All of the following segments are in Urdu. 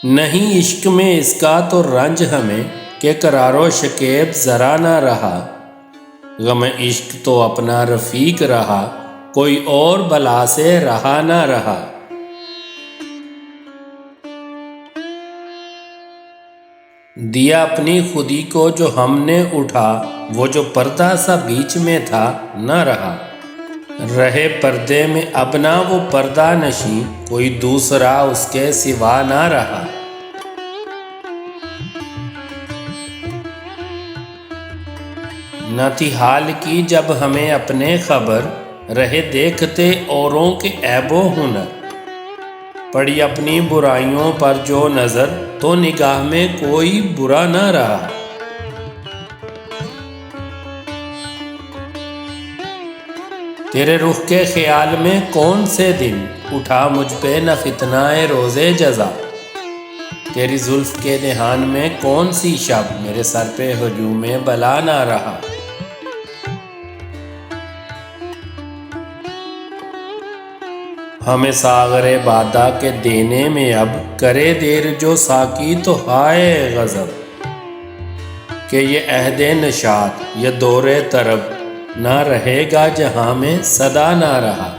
نہیں عشق میں اس کا تو رنج ہمیں کہ قرار و شکیب ذرا نہ رہا، غم عشق تو اپنا رفیق رہا، کوئی اور بلا سے رہا نہ رہا۔ دیا اپنی خودی کو جو ہم نے اٹھا، وہ جو پردہ سا بیچ میں تھا نہ رہا، رہے پردے میں اب نہ وہ پردہ نشیں، کوئی دوسرا اس کے سوا نہ رہا۔ نہ تھی حال کی جب ہمیں اپنے خبر، رہے دیکھتے اوروں کے عیب و ہنر، پڑی اپنی برائیوں پر جو نظر تو نگاہ میں کوئی برا نہ رہا۔ تیرے رخ کے خیال میں کون سے دن اٹھا مجھ پہ نہ فتنہ روز جزا، تیری زلف کے دہان میں کون سی شب میرے سر پہ ہجوم بلا نہ رہا۔ ہمیں ساغر بادا کے دینے میں اب کرے دیر جو ساقی تو ہائے غضب، کہ یہ عہد نشاط یہ دور طرب نہ رہے گا جہاں میں صدا نہ رہا۔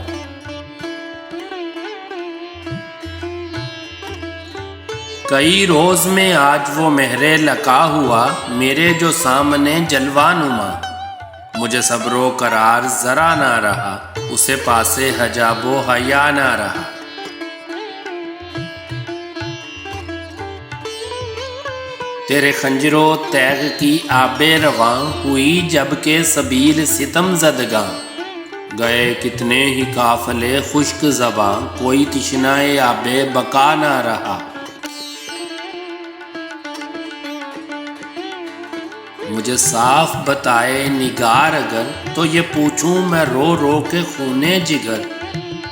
کئی روز میں آج وہ مہر لقا ہوا میرے جو سامنے جلوہ نما، مجھے صبر و قرار ذرا نہ رہا، اسے پاسے حجاب و حیا نہ رہا۔ تیرے خنجر و تیغ کی آب رواں ہوئی جب کہ سبیل ستم زدگاں، گئے کتنے ہی قافلے خشک زباں، کوئی تشنہ آب بقا نہ رہا۔ مجھے صاف بتائے نگار اگر تو یہ پوچھوں میں رو رو کے خونے جگر،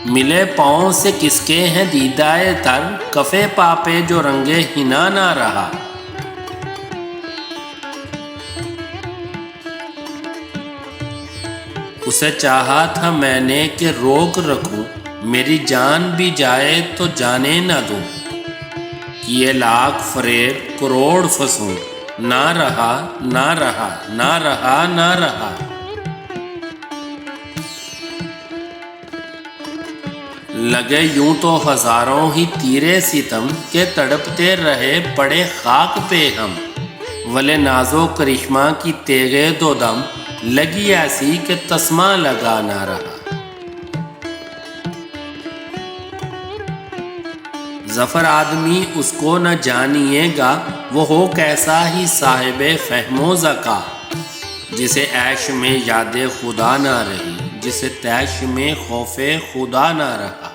ملے پاؤں سے کس کے ہیں دیدائے تر، کفے پا پہ جو رنگے حنا نہ رہا۔ اسے چاہا تھا میں نے کہ روک رکھوں، میری جان بھی جائے تو جانے نہ دوں، کیے لاکھ فریب کروڑ فسوں، نہ رہا نہ رہا نہ رہا نہ رہا۔ لگے یوں تو ہزاروں ہی تیرے ستم کہ تڑپتے رہے پڑے خاک پہ ہم، ولے ناز و کرشمہ کی تیغ دو دم لگی ایسی کہ تسمہ لگا نہ رہا۔ ظفر آدمی اس کو نہ جانیے گا، وہ ہو کیسا ہی صاحب فہم و ذکا، جسے عیش میں یاد خدا نہ رہی، جسے طیش میں خوف خدا نہ رہا۔